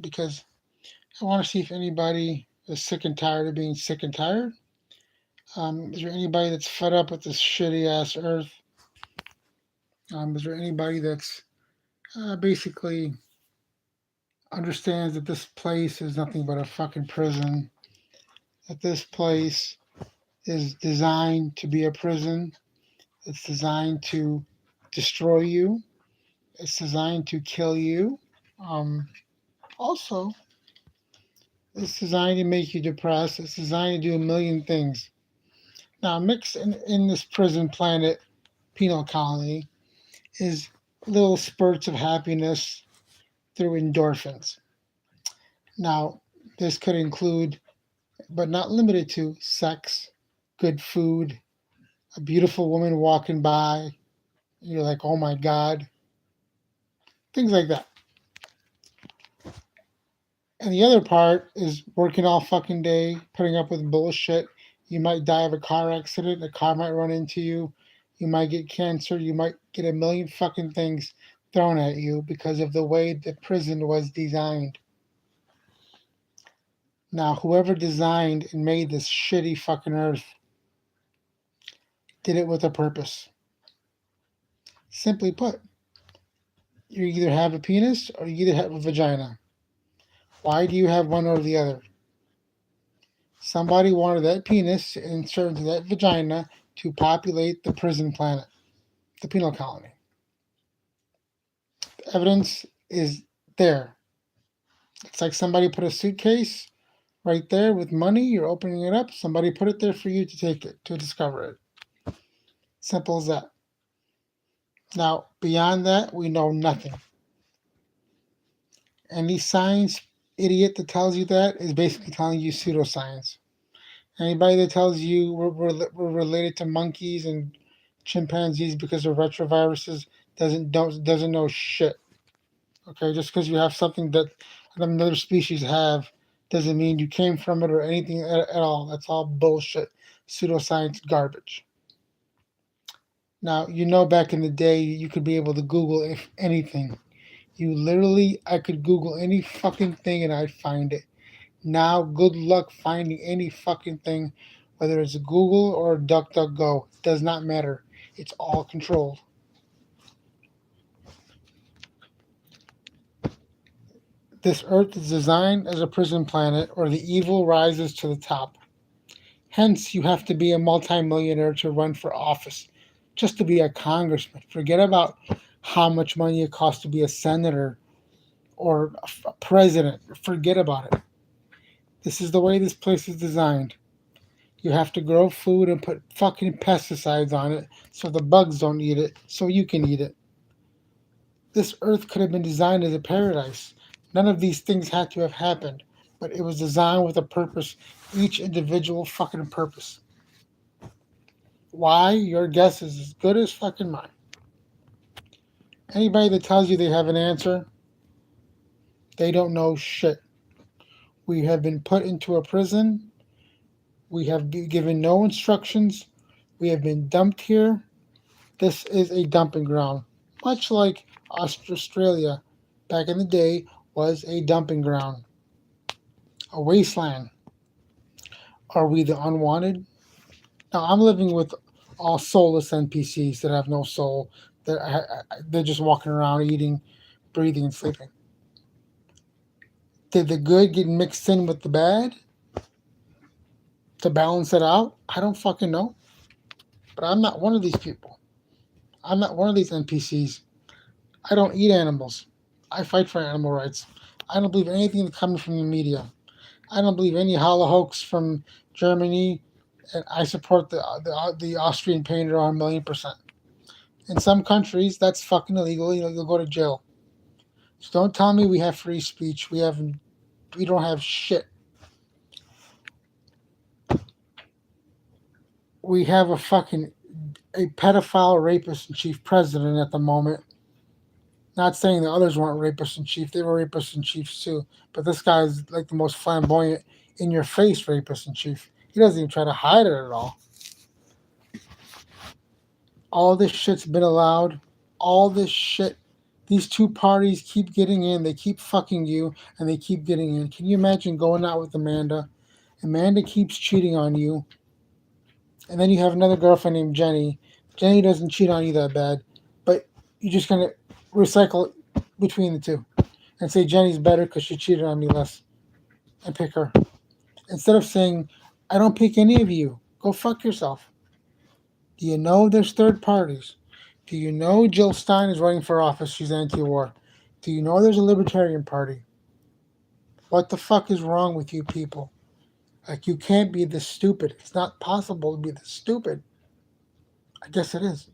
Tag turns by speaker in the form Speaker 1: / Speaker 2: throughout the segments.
Speaker 1: because I want to see if anybody is sick and tired of being sick and tired. Is there anybody that's fed up with this shitty ass earth? Is there anybody that's basically understands that this place is nothing but a fucking prison? That this place is designed to be a prison. It's designed to destroy you. It's designed to kill you. Um, Also, it's designed to make you depressed. It's designed to do a million things. Now, mixed in this prison planet penal colony is little spurts of happiness through endorphins. Now, this could include, but not limited to, sex, good food, a beautiful woman walking by. You're like, oh my God, things like that. And the other part is working all fucking day, putting up with bullshit. You might die of a car accident, a car might run into you, you might get cancer, you might get a million fucking things thrown at you because of the way the prison was designed. Now, whoever designed and made this shitty fucking earth did it with a purpose. Simply put, you either have a penis or you either have a vagina. Why do you have one or the other? Somebody wanted that penis to insert into that vagina to populate the prison planet, the penal colony. The evidence is there. It's like somebody put a suitcase right there with money. You're opening it up. Somebody put it there for you to take it, to discover it. Simple as that. Now, beyond that, we know nothing. Any science idiot that tells you that is basically telling you pseudoscience. Anybody that tells you we're related to monkeys and chimpanzees because of retroviruses doesn't know shit. Okay, just because you have something that another species have doesn't mean you came from it or anything at all. That's all bullshit, pseudoscience garbage. Now back in the day you could be able to Google if anything. I could Google any fucking thing and I'd find it. Now, good luck finding any fucking thing, whether it's Google or DuckDuckGo. It does not matter. It's all controlled. This Earth is designed as a prison planet, or the evil rises to the top. Hence, you have to be a multimillionaire to run for office, just to be a congressman. Forget about how much money it costs to be a senator or a president. Forget about it. This is the way this place is designed. You have to grow food and put fucking pesticides on it so the bugs don't eat it, so you can eat it. This earth could have been designed as a paradise. None of these things had to have happened, but it was designed with a purpose, each individual fucking purpose. Why? Your guess is as good as fucking mine. Anybody that tells you they have an answer, they don't know shit. We have been put into a prison. We have been given no instructions. We have been dumped here. This is a dumping ground, much like Australia back in the day was a dumping ground, a wasteland. Are we the unwanted? Now, I'm living with all soulless NPCs that have no soul. They're just walking around, eating, breathing, and sleeping. Did the good get mixed in with the bad to balance it out? I don't fucking know. But I'm not one of these people. I'm not one of these NPCs. I don't eat animals. I fight for animal rights. I don't believe anything that's coming from the media. I don't believe any hollow hoax from Germany, and I support the Austrian painter 1,000,000%. In some countries, that's fucking illegal. You'll go to jail. So don't tell me we have free speech. We don't have shit. We have a pedophile, rapist, and chief president at the moment. Not saying the others weren't rapists in chief; they were rapists in chiefs too. But this guy's like the most flamboyant, in your face rapist in chief. He doesn't even try to hide it at all. All this shit's been allowed. All this shit, These two parties keep getting in. They keep fucking you, and they keep getting in. Can you imagine going out with Amanda? Amanda keeps cheating on you, and then you have another girlfriend named Jenny. Jenny doesn't cheat on you that bad, but you're just gonna recycle between the two and say Jenny's better because she cheated on me less, and pick her instead of saying I don't pick any of you. Go fuck yourself. Do you know there's third parties? Do you know Jill Stein is running for office? She's anti-war. Do you know there's a Libertarian Party? What the fuck is wrong with you people? Like, you can't be this stupid. It's not possible to be this stupid. I guess it is.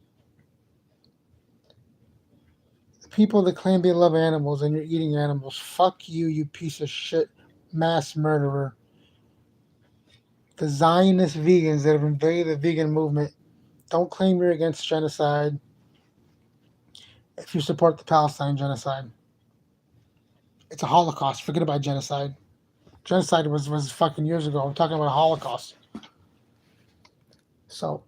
Speaker 1: The people that claim they love animals and you're eating animals, fuck you, you piece of shit, mass murderer. The Zionist vegans that have invaded the vegan movement, don't claim you're against genocide if you support the Palestine genocide. It's a Holocaust. Forget about genocide. Genocide was fucking years ago. I'm talking about Holocaust. So,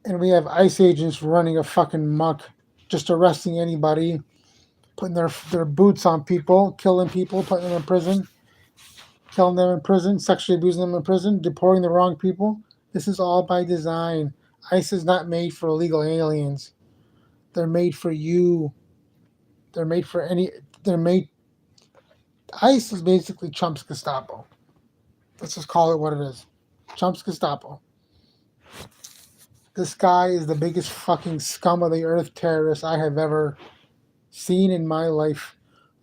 Speaker 1: and we have ICE agents running a fucking muck, just arresting anybody, putting their boots on people, killing people, putting them in prison, killing them in prison, sexually abusing them in prison, deporting the wrong people. This is all by design. ICE is not made for illegal aliens. They're made for you. They're made for any. They're made. ICE is basically Trump's Gestapo. Let's just call it what it is. Trump's Gestapo. This guy is the biggest fucking scum of the earth terrorist I have ever seen in my life.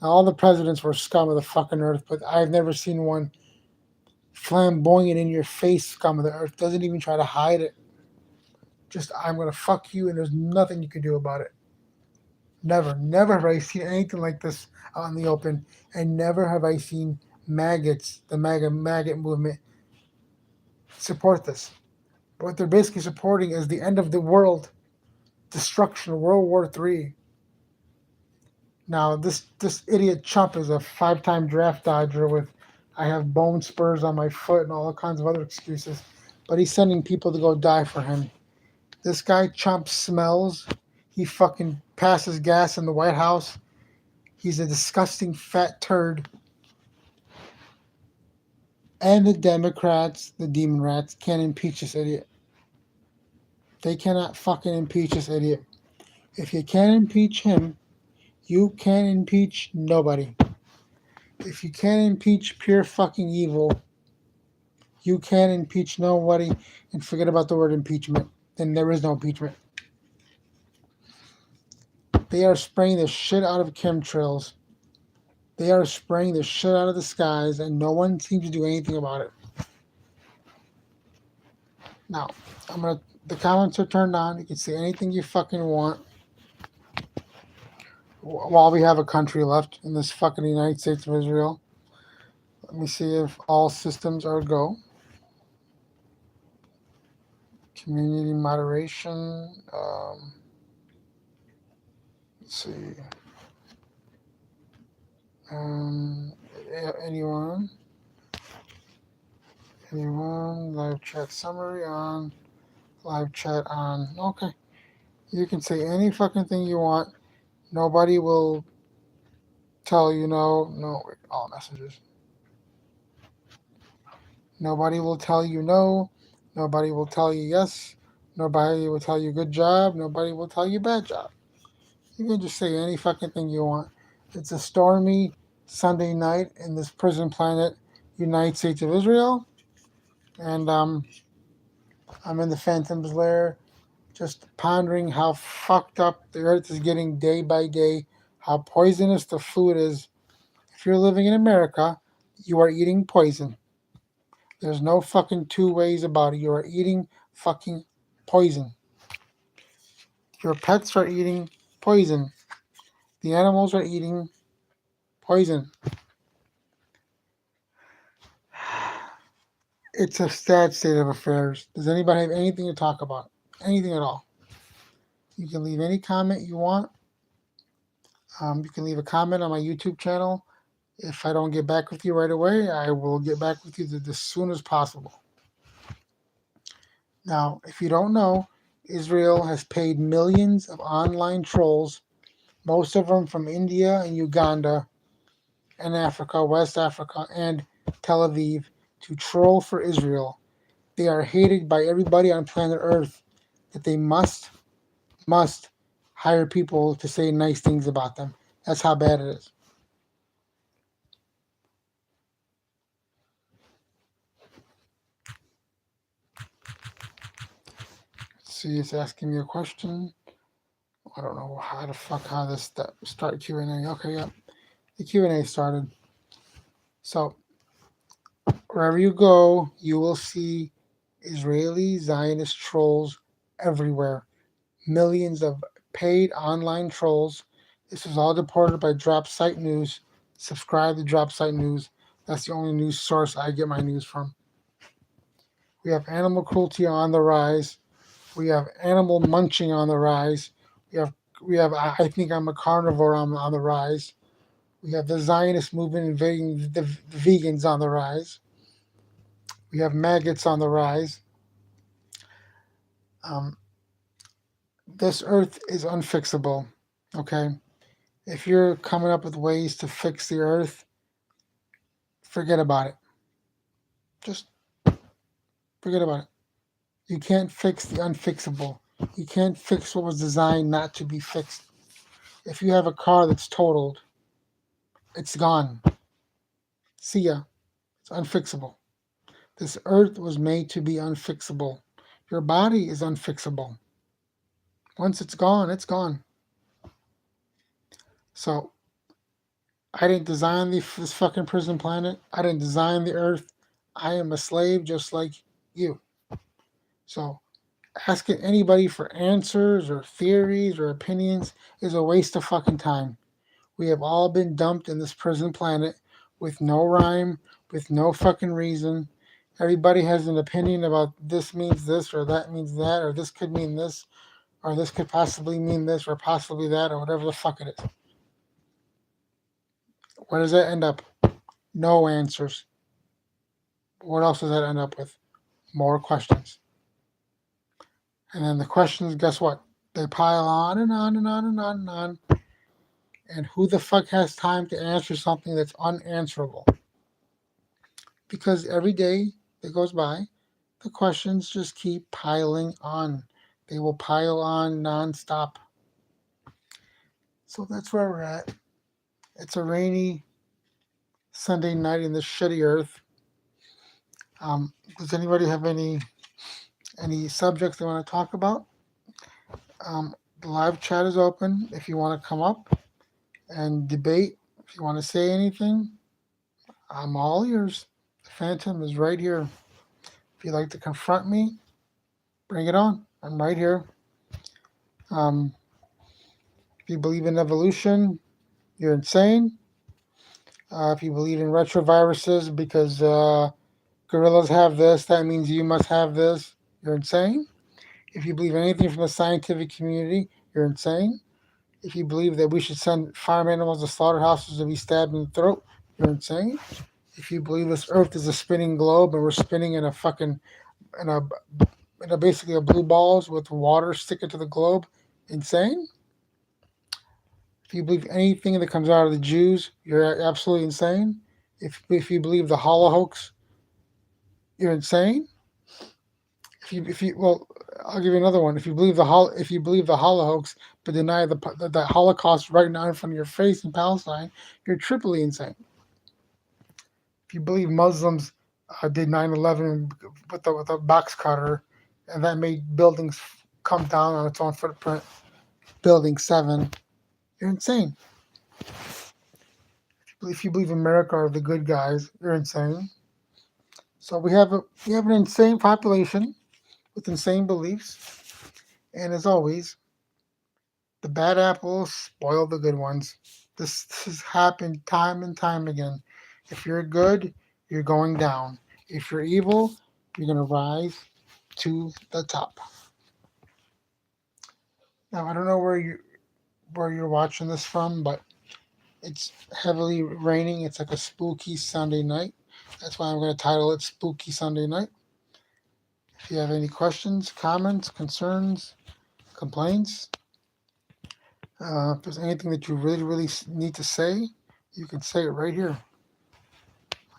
Speaker 1: Now, all the presidents were scum of the fucking earth, but I've never seen one flamboyant in your face scum of the earth. Doesn't even try to hide it. Just, I'm going to fuck you and there's nothing you can do about it. Never have I seen anything like this out in the open. And never have I seen maggots, the maggot movement, support this. What they're basically supporting is the end of the world, destruction, World War III. Now, this idiot Trump is a 5-time draft dodger with, I have bone spurs on my foot and all kinds of other excuses. But he's sending people to go die for him. This guy Trump smells. He fucking passes gas in the White House. He's a disgusting fat turd. And the Democrats, the demon rats, can't impeach this idiot. They cannot fucking impeach this idiot. If you can't impeach him, you can't impeach nobody. If you can't impeach pure fucking evil, you can't impeach nobody. And forget about the word impeachment. Then there is no impeachment. They are spraying the shit out of chemtrails. They are spraying the shit out of the skies, and no one seems to do anything about it. Now, the comments are turned on. You can say anything you fucking want while we have a country left in this fucking United States of Israel. Let me see if all systems are go. Community moderation. Let's see. Anyone? Live chat summary on. Live chat on. Okay. You can say any fucking thing you want. Nobody will tell you no. No, wait, all messages. Nobody will tell you no. Nobody will tell you yes. Nobody will tell you good job. Nobody will tell you bad job. You can just say any fucking thing you want. It's a stormy Sunday night in this prison planet, United States of Israel. And I'm in the Phantom's lair, just pondering how fucked up the earth is getting day by day, how poisonous the food is. If you're living in America, you are eating poison. There's no fucking two ways about it. You are eating fucking poison. Your pets are eating poison. The animals are eating poison. It's a sad state of affairs. Does anybody have anything to talk about? Anything at all? You can leave any comment you want. You can leave a comment on my YouTube channel. If I don't get back with you right away, I will get back with you as soon as possible. Now, if you don't know, Israel has paid millions of online trolls most of them from India and Uganda and Africa, West Africa, and Tel Aviv, to troll for Israel. They are hated by everybody on planet Earth that they must hire people to say nice things about them. That's how bad it is. Let's see, it's asking me a question. I don't know how this start Q&A. Okay, yeah, the Q&A started. So wherever you go, you will see Israeli Zionist trolls everywhere. Millions of paid online trolls. This is all reported by Drop Site News. Subscribe to Drop Site News. That's the only news source I get my news from. We have animal cruelty on the rise. We have animal munching on the rise. We have I think I'm a carnivore on the rise. We have the Zionist movement invading the vegans on the rise. We have maggots on the rise. Um, this earth is unfixable. Okay, if you're coming up with ways to fix the earth, forget about it. Just forget about it. You can't fix the unfixable. You can't fix what was designed not to be fixed. If you have a car that's totaled, it's gone. See ya. It's unfixable. This earth was made to be unfixable. Your body is unfixable. Once it's gone, it's gone. So, I didn't design this fucking prison planet. I didn't design the earth. I am a slave just like you. So, asking anybody for answers or theories or opinions is a waste of fucking time. We have all been dumped in this prison planet with no rhyme, with no fucking reason. Everybody has an opinion about this means this or that means that, or this could mean this, or this could possibly mean this or possibly that, or whatever the fuck it is. Where does that end up? No answers. What else does that end up with? More questions. And then the questions, guess what? They pile on and on and on and on and on. And who the fuck has time to answer something that's unanswerable? Because every day that goes by, the questions just keep piling on. They will pile on nonstop. So that's where we're at. It's a rainy Sunday night in the shitty earth. Does anybody have any subjects they want to talk about? The live chat is open if you want to come up and debate. If you want to say anything, I'm all ears. The Phantom is right here. If you'd like to confront me, bring it on. I'm right here. If you believe in evolution, you're insane. If you believe in retroviruses because gorillas have this, that means you must have this, you're insane. If you believe anything from the scientific community, you're insane. If you believe that we should send farm animals to slaughterhouses to be stabbed in the throat, you're insane. If you believe this earth is a spinning globe and we're spinning in a fucking in a basically a blue balls with water sticking to the globe, insane. If you believe anything that comes out of the Jews, you're absolutely insane. If you believe the Holocaust, you're insane. If you well, I'll give you another one. If you believe the Holocaust but deny the Holocaust right now in front of your face in Palestine, you're triply insane. If you believe Muslims did 9/11 with a box cutter, and that made buildings come down on its own footprint, Building 7, you're insane. If you believe America are the good guys, you're insane. So we have an insane population with insane beliefs, and as always, the bad apples spoil the good ones. This has happened time and time again. If you're good, you're going down. If you're evil, you're going to rise to the top. Now I don't know where you're watching this from, but it's heavily raining. It's like a spooky Sunday night. That's why I'm going to title it Spooky Sunday Night. If you have any questions, comments, concerns, complaints, If there's anything that you really need to say, you can say it right here.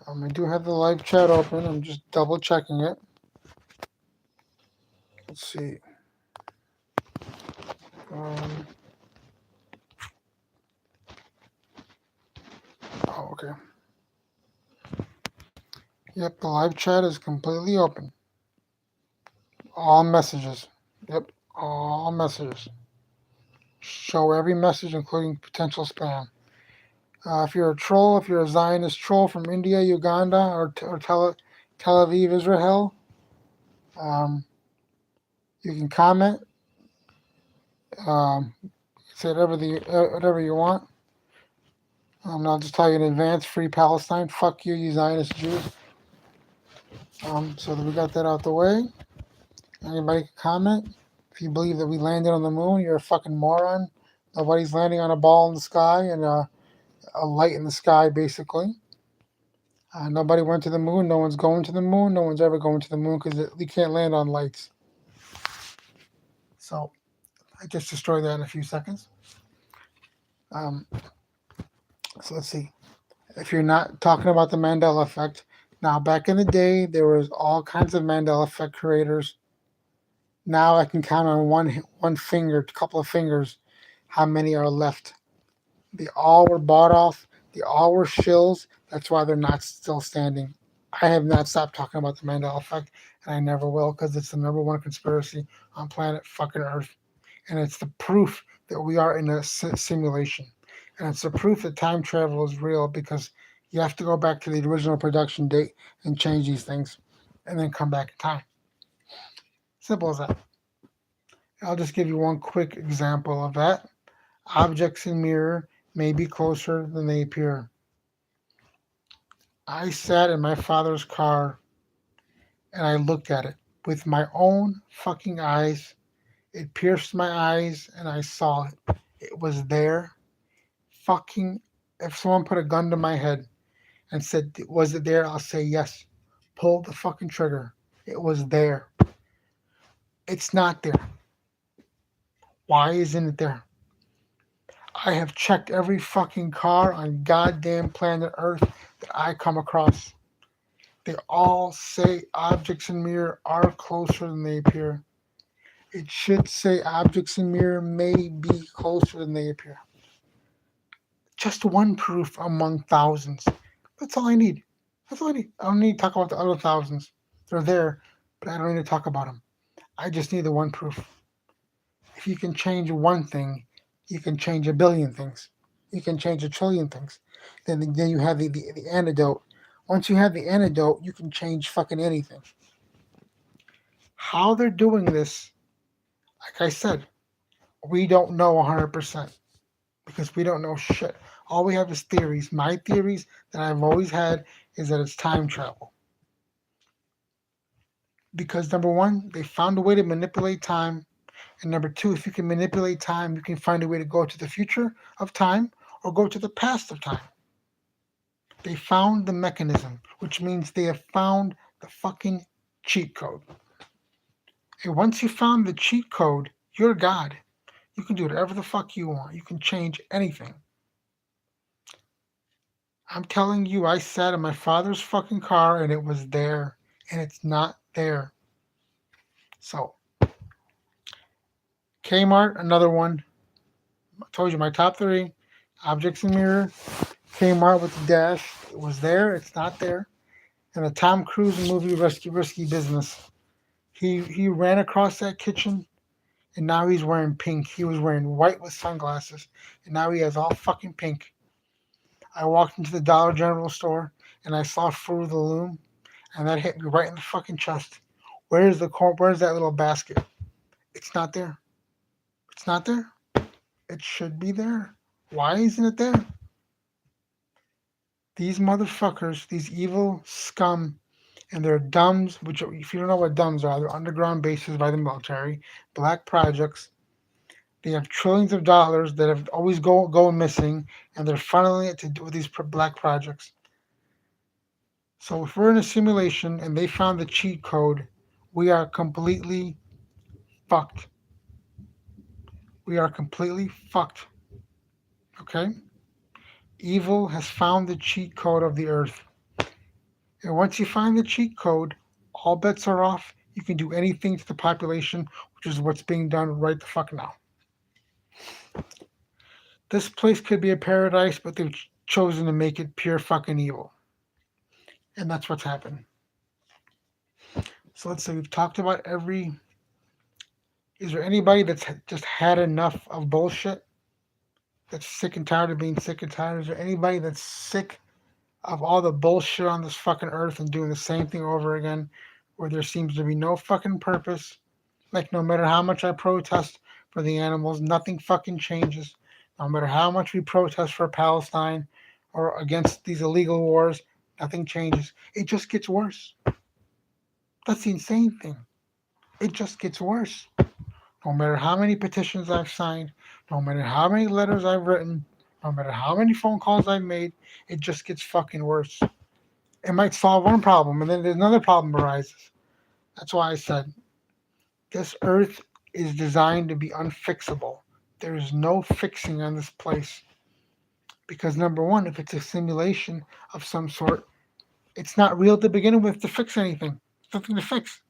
Speaker 1: I do have the live chat open. I'm just double checking it. Let's see. Um, okay. Yep, the live chat is completely open. All messages. Yep, all messages. Show every message, including potential spam. If you're a troll, if you're a Zionist troll from India, Uganda, or Tel Aviv, Israel, um, you can comment, um, say whatever you want. I'll just tell you in advance, free Palestine. Fuck you, you Zionist Jews. So that we got that out the way. Anybody can comment. If you believe that we landed on the moon, you're a fucking moron. Nobody's landing on a ball in the sky and a light in the sky, basically. Nobody went to the moon. No one's going to the moon. No one's ever going to the moon because we can't land on lights. So I just destroyed that in a few seconds. So let's see. If you're not talking about the Mandela effect, now back in the day, there was all kinds of Mandela effect creators. Now I can count on one finger, a couple of fingers, how many are left. They all were bought off. They all were shills. That's why they're not still standing. I have not stopped talking about the Mandela effect, and I never will because it's the number one conspiracy on planet fucking Earth. And it's the proof that we are in a simulation. And it's the proof that time travel is real because you have to go back to the original production date and change these things and then come back in time. Simple as that. I'll just give you one quick example of that. Objects in mirror may be closer than they appear. I sat in my father's car and I looked at it with my own fucking eyes. It pierced my eyes and I saw it. It was there. Fucking, if someone put a gun to my head and said, was it there? I'll say yes. Pull the fucking trigger. It was there. It's not there. Why isn't it there? I have checked every fucking car on goddamn planet Earth that I come across. They all say objects in mirror are closer than they appear. It should say objects in mirror may be closer than they appear. Just one proof among thousands. That's all I need. That's all I need. I don't need to talk about the other thousands. They're there, but I don't need to talk about them. I just need the one proof. If you can change one thing, you can change a billion things. You can change a trillion things. Then you have the antidote. Once you have the antidote, you can change fucking anything. How they're doing this, like I said, we don't know 100% because we don't know shit. All we have is theories. My theories that I've always had is that it's time travel. Because number one, they found a way to manipulate time. And number two, if you can manipulate time, you can find a way to go to the future of time or go to the past of time. They found the mechanism, which means they have found the fucking cheat code. And once you found the cheat code, you're God. You can do whatever the fuck you want. You can change anything. I'm telling you, I sat in my father's fucking car and it was there. And it's not there. So, Kmart, another one. I told you my top three. Objects in mirror. Kmart with the dash. It was there. It's not there. And the Tom Cruise movie Risky Business. He ran across that kitchen and now he's wearing pink. He was wearing white with sunglasses and now he has all fucking pink. I walked into the Dollar General store and I saw Fruit of the Loom and that hit me right in the fucking chest. Where's that little basket? It's not there. It's not there. It should be there. Why isn't it there? These motherfuckers, these evil scum, and their DUMs, which, if you don't know what DUMs are, they're underground bases by the military, black projects. They have trillions of dollars that have always go missing, and they're funneling it to do with these black projects. So if we're in a simulation and they found the cheat code, we are completely fucked. We are completely fucked. Okay? Evil has found the cheat code of the earth. And once you find the cheat code, all bets are off. You can do anything to the population, which is what's being done right the fuck now. This place could be a paradise, but they've chosen to make it pure fucking evil. And that's what's happened. So let's say we've talked about every. Is there anybody that's just had enough of bullshit? That's sick and tired of being sick and tired? Is there anybody that's sick of all the bullshit on this fucking earth and doing the same thing over again, where there seems to be no fucking purpose? Like, no matter how much I protest for the animals, nothing fucking changes. No matter how much we protest for Palestine or against these illegal wars, nothing changes. It just gets worse. That's the insane thing. It just gets worse. No matter how many petitions I've signed, no matter how many letters I've written, no matter how many phone calls I've made, it just gets fucking worse. It might solve one problem, and then there's another problem arises. That's why I said this earth is designed to be unfixable. There is no fixing on this place. Because, number one, if it's a simulation of some sort, it's not real to begin with to fix anything. There's nothing to fix.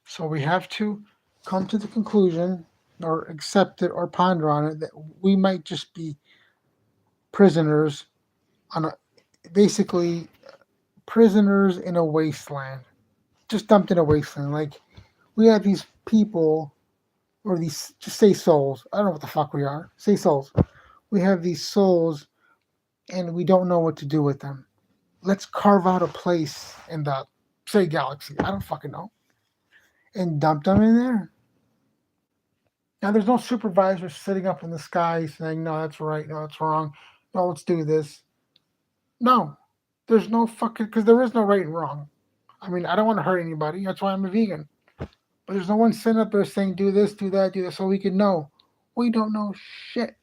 Speaker 1: So we have to come to the conclusion or accept it or ponder on it that we might just be prisoners on a basically prisoners in a wasteland. Just dumped in a wasteland. Like, we have these people, or these, just say souls. I don't know what the fuck we are. Say souls. We have these souls and we don't know what to do with them. Let's carve out a place in the, say, galaxy. I don't fucking know. And dump them in there. Now, there's no supervisor sitting up in the sky saying, no, that's right, no, that's wrong, no, let's do this. No, there's no fucking, because there is no right and wrong. I mean, I don't want to hurt anybody. That's why I'm a vegan. But there's no one sitting up there saying, do this, do that, do this, so we can know. We don't know shit.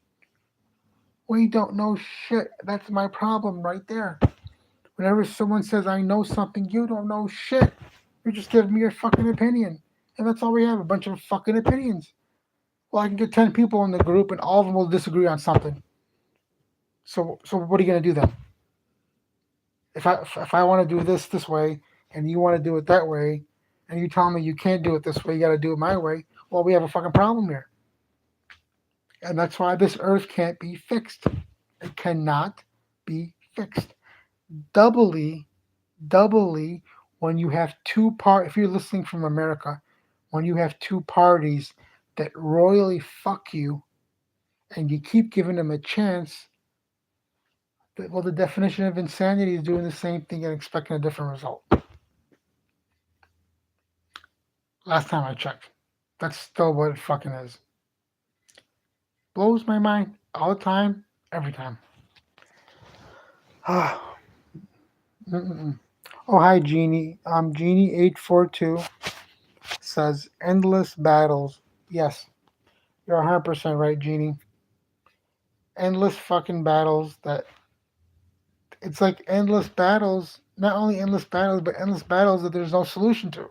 Speaker 1: We don't know shit. That's my problem right there. Whenever someone says, I know something, you don't know shit. You're just giving me your fucking opinion. And that's all we have, a bunch of fucking opinions. Well, I can get 10 people in the group and all of them will disagree on something. So what are you going to do then? If I want to do this way and you want to do it that way and you tell me you can't do it this way, you got to do it my way, well, we have a fucking problem here. And that's why this earth can't be fixed. It cannot be fixed. Doubly, when you have if you're listening from America, when you have two parties that royally fuck you and you keep giving them a chance, well, the definition of insanity is doing the same thing and expecting a different result. Last time I checked. That's still what it fucking is. Blows my mind all the time, every time. Oh, hi, Genie. Genie842 says endless battles. Yes, you're 100% right, Genie. Endless fucking battles that it's like endless battles, not only endless battles, but endless battles that there's no solution to.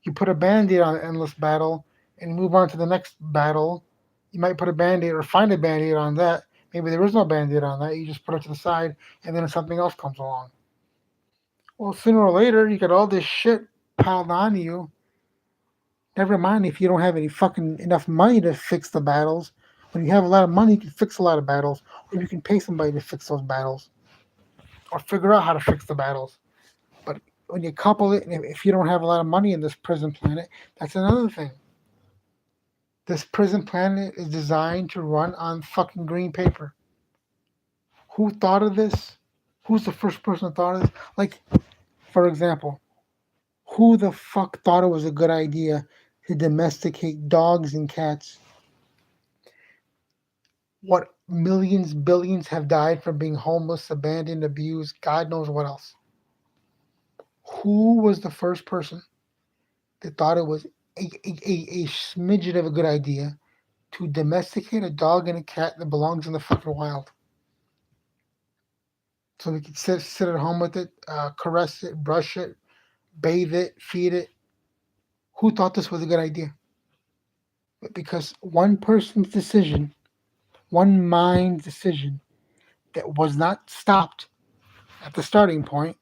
Speaker 1: You put a band-aid on an endless battle and you move on to the next battle. You might put a band-aid or find a band-aid on that. Maybe there is no band-aid on that. You just put it to the side and then something else comes along. Well, sooner or later, you get all this shit piled on you. Never mind if you don't have any fucking enough money to fix the battles. When you have a lot of money, you can fix a lot of battles. Or you can pay somebody to fix those battles. Or figure out how to fix the battles. But when you couple it, and if you don't have a lot of money in this prison planet, that's another thing. This prison planet is designed to run on fucking green paper. Who thought of this? Who's the first person who thought of this? Like, for example, who the fuck thought it was a good idea to domesticate dogs and cats? What millions, billions have died from being homeless, abandoned, abused, God knows what else. Who was the first person that thought it was a smidgen of a good idea to domesticate a dog and a cat that belongs in the fucking wild? So we could sit at home with it, caress it, brush it, bathe it, feed it. Who thought this was a good idea? Because one person's decision one mind decision that was not stopped at the starting point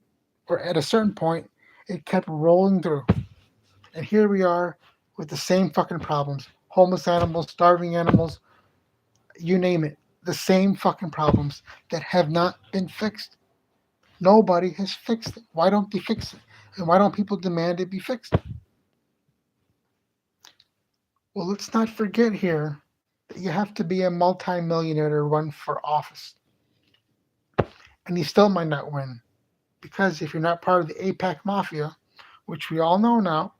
Speaker 1: or at a certain point, it kept rolling through. And here we are with the same fucking problems. Homeless animals, starving animals, you name it. The same fucking problems that have not been fixed. Nobody has fixed it. Why don't they fix it? And why don't people demand it be fixed? Well, let's not forget here that you have to be a multimillionaire to run for office. And you still might not win. Because if you're not part of the APAC mafia, which we all know now,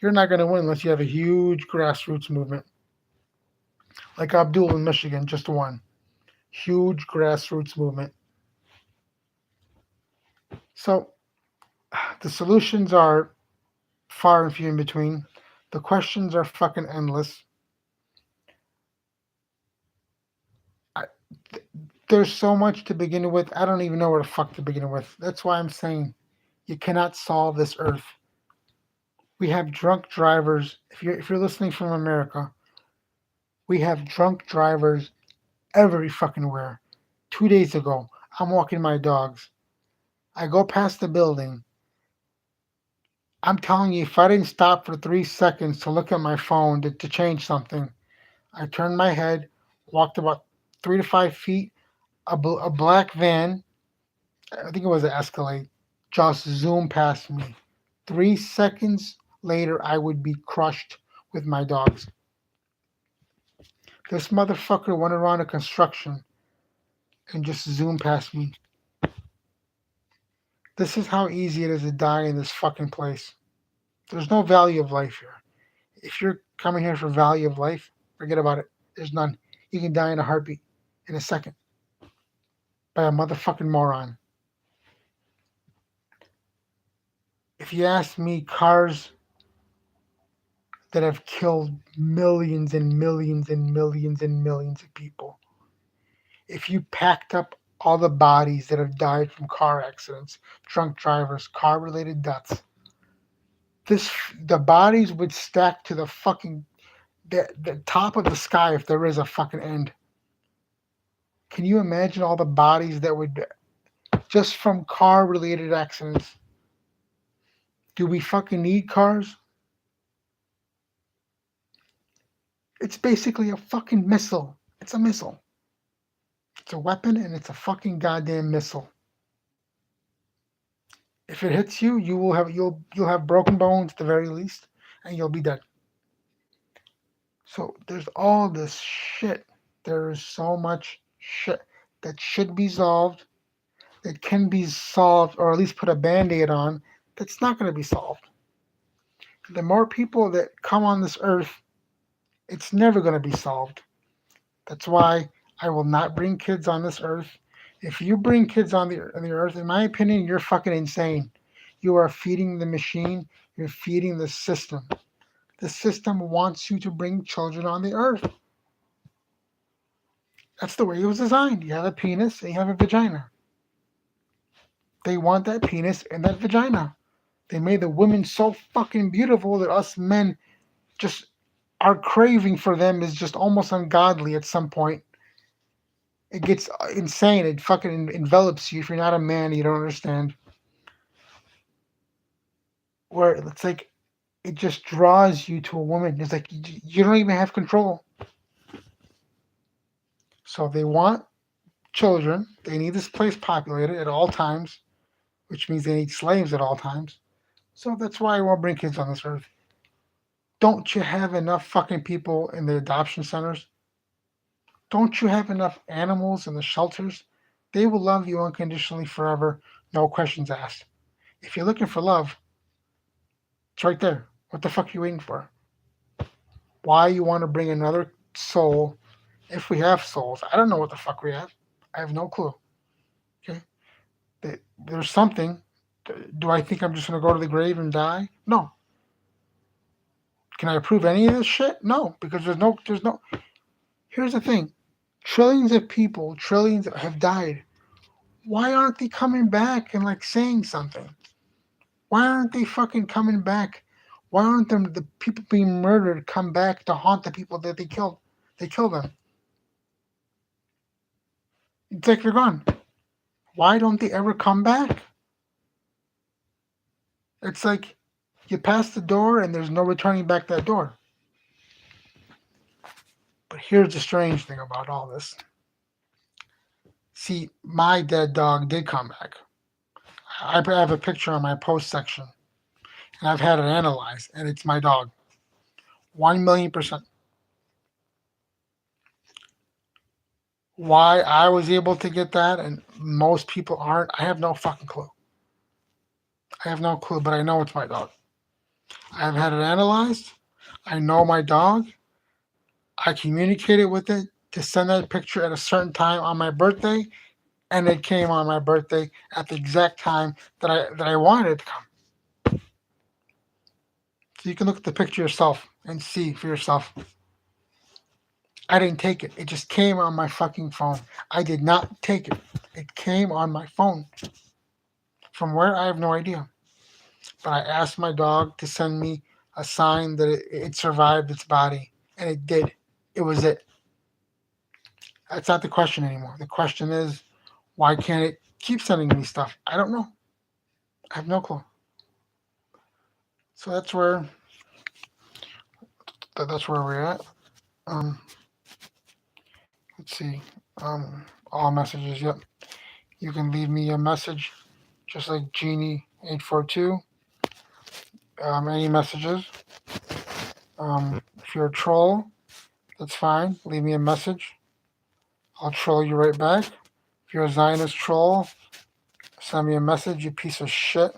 Speaker 1: you're not going to win unless you have a huge grassroots movement. Like Abdul in Michigan just won. Huge grassroots movement. So the solutions are far and few in between. The questions are fucking endless. I, there's so much to begin with. I don't even know where the fuck to begin with. That's why I'm saying you cannot solve this earth. We have drunk drivers. If you're listening from America, we have drunk drivers every fucking where. 2 days ago, I'm walking my dogs. I go past the building. I'm telling you, if I didn't stop for 3 seconds to look at my phone to change something, I turned my head, walked about 3 to 5 feet. A black van, I think it was an Escalade, just zoomed past me. 3 seconds later, I would be crushed with my dogs. This motherfucker went around a construction and just zoomed past me. This is how easy it is to die in this fucking place. There's no value of life here. If you're coming here for value of life, forget about it. There's none. You can die in a heartbeat, in a second, by a motherfucking moron. If you ask me, cars that have killed millions and millions and millions and millions of people, if you packed up all the bodies that have died from car accidents, drunk drivers, car related deaths, this the bodies would stack to the fucking the top of the sky if there is a fucking end. Can you imagine all the bodies that would just from car related accidents? Do we fucking need cars? It's basically a fucking missile. It's a missile. It's a weapon and it's a fucking goddamn missile. If it hits you, you'll have broken bones at the very least, and you'll be dead. So there's all this shit. There is so much shit that should be solved, that can be solved, or at least put a band-aid on, that's not going to be solved. The more people that come on this earth, it's never going to be solved. That's why I will not bring kids on this earth. If you bring kids on the earth, in my opinion, you're fucking insane. You are feeding the machine. You're feeding the system. The system wants you to bring children on the earth. That's the way it was designed. You have a penis and you have a vagina. They want that penis and that vagina. They made the women so fucking beautiful that us men just our craving for them is just almost ungodly at some point. It gets insane. It fucking envelops you. If you're not a man, you don't understand. Where it's like it just draws you to a woman. It's like you don't even have control. So they want children. They need this place populated at all times, which means they need slaves at all times. So that's why I won't bring kids on this earth. Don't you have enough fucking people in the adoption centers? Don't you have enough animals in the shelters? They will love you unconditionally forever, no questions asked. If you're looking for love, it's right there. What the fuck are you waiting for? Why you want to bring another soul if we have souls? I don't know what the fuck we have. I have no clue. Okay? There's something. Do I think I'm just going to go to the grave and die? No. Can I approve any of this shit? No, because there's no. Here's the thing. Trillions of people, trillions have died. Why aren't they coming back and like saying something? Why aren't they fucking coming back? Why aren't the people being murdered come back to haunt the people that they killed? They kill them. It's like they're gone. Why don't they ever come back? It's like you pass the door and there's no returning back that door. But here's the strange thing about all this. See, my dead dog did come back. I have a picture on my post section, and I've had it analyzed, and it's my dog. 1,000,000%. Why I was able to get that and most people aren't, I have no fucking clue. I have no clue, but I know it's my dog. I've had it analyzed. I know my dog. I communicated with it to send that picture at a certain time on my birthday, and it came on my birthday at the exact time that I wanted it to come. So you can look at the picture yourself and see for yourself. I didn't take it. It just came on my fucking phone. I did not take it. It came on my phone. From where, I have no idea. But I asked my dog to send me a sign that it survived its body, and it did. It was it. That's not the question anymore. The question is, why can't it keep sending me stuff? I don't know. I have no clue. So that's where we're at. Um, let's see. All messages. Yep. You can leave me a message, just like Genie842. Any messages. If you're a troll, that's fine. Leave me a message. I'll troll you right back. If you're a Zionist troll, send me a message, you piece of shit.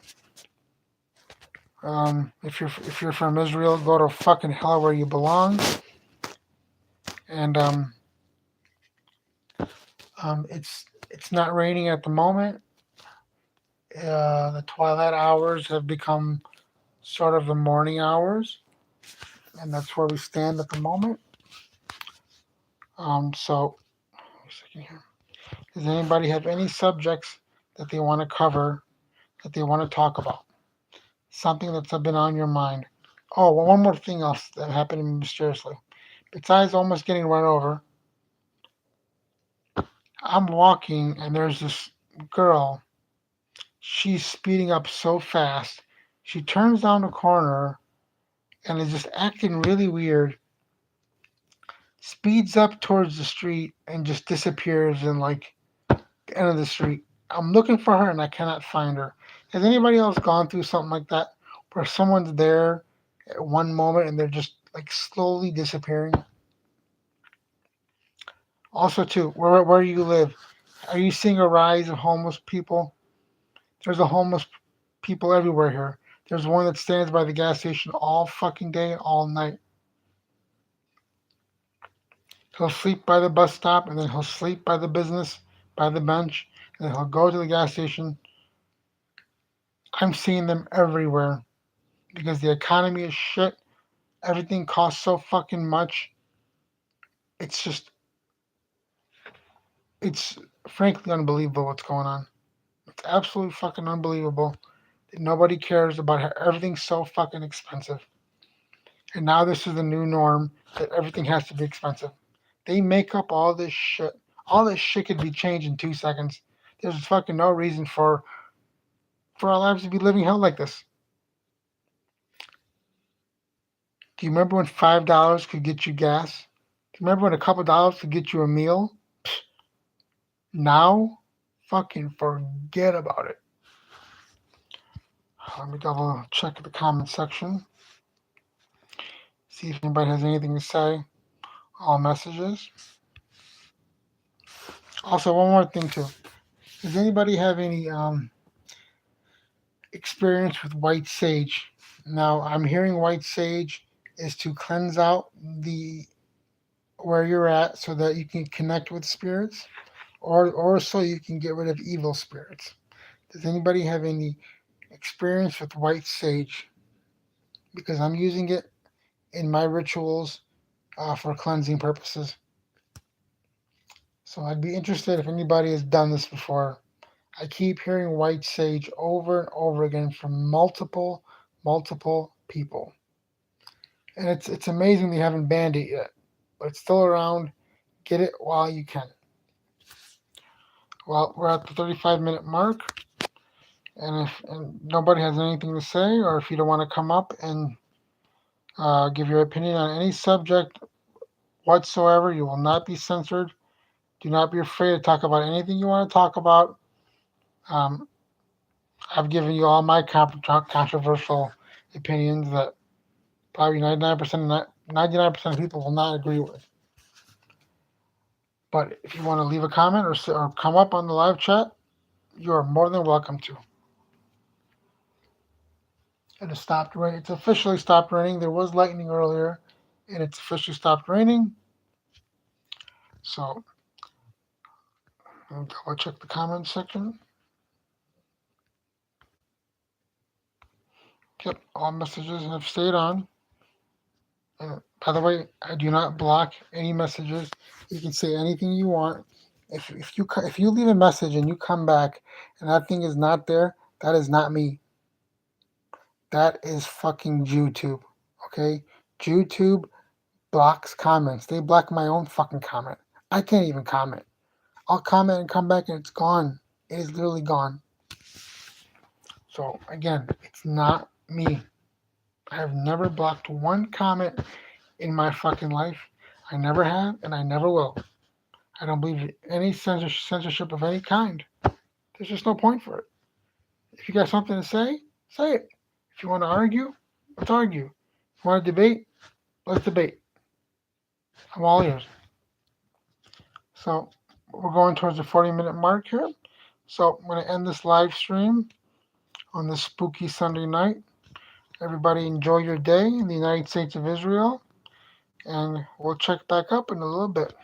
Speaker 1: If you're from Israel, go to fucking hell where you belong. And it's not raining at the moment. The twilight hours have become sort of the morning hours, and that's where we stand at the moment. So, a second here. Does anybody have any subjects that they want to cover, that they want to talk about? Something that's been on your mind? Oh, well, one more thing else that happened to me mysteriously. Besides almost getting run over, I'm walking and there's this girl. She's speeding up so fast. She turns down the corner and is just acting really weird. Speeds up towards the street and just disappears in like the end of the street. I'm looking for her and I cannot find her. Has anybody else gone through something like that where someone's there at one moment and they're just like slowly disappearing? Also, too, where you live, are you seeing a rise of homeless people? There's a homeless people everywhere here. There's one that stands by the gas station all fucking day and all night. He'll sleep by the bus stop and then he'll sleep by the business, by the bench, and then he'll go to the gas station. I'm seeing them everywhere because the economy is shit. Everything costs so fucking much. It's just, it's frankly unbelievable what's going on. It's absolutely fucking unbelievable that nobody cares about how everything's so fucking expensive. And now this is the new norm that everything has to be expensive. They make up all this shit. All this shit could be changed in 2 seconds. There's fucking no reason for our lives to be living hell like this. Do you remember when $5 could get you gas? Do you remember when a couple dollars could get you a meal? Now, fucking forget about it. Let me double check the comment section. See if anybody has anything to say. All messages. Also, one more thing too. Does anybody have any experience with white sage? Now, I'm hearing white sage is to cleanse out the where you're at so that you can connect with spirits, or so you can get rid of evil spirits. Does anybody have any experience with white sage? Because I'm using it in my rituals for cleansing purposes. So I'd be interested if anybody has done this before. I keep hearing white sage over and over again from multiple people. And it's amazing they haven't banned it yet. But it's still around. Get it while you can. Well, we're at the 35-minute mark, and if nobody has anything to say, or if you don't want to come up and give your opinion on any subject whatsoever, you will not be censored. Do not be afraid to talk about anything you want to talk about. Um, I've given you all my controversial opinions that probably 99% of people will not agree with. But if you want to leave a comment or come up on the live chat, you are more than welcome to. It has stopped raining. It's officially stopped raining. There was lightning earlier, and it's officially stopped raining. So, I'll double check the comment section. Yep, all messages have stayed on. By the way, I do not block any messages. You can say anything you want. If you leave a message and you come back and that thing is not there, that is not me. That is fucking YouTube. Okay? YouTube blocks comments. They block my own fucking comment. I can't even comment. I'll comment and come back and it's gone. It is literally gone. So again, it's not me. I have never blocked one comment in my fucking life. I never have and I never will. I don't believe in any censorship of any kind. There's just no point for it. If you got something to say it. If you want to argue, let's argue. If you want to debate, let's debate. I'm all ears. So we're going towards the 40-minute mark here. So I'm going to end this live stream on this spooky Sunday night. Everybody enjoy your day in the United States of Israel. And we'll check back up in a little bit.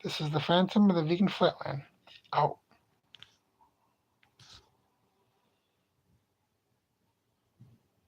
Speaker 1: This is the Phantom of the Vegan Flatland. Out.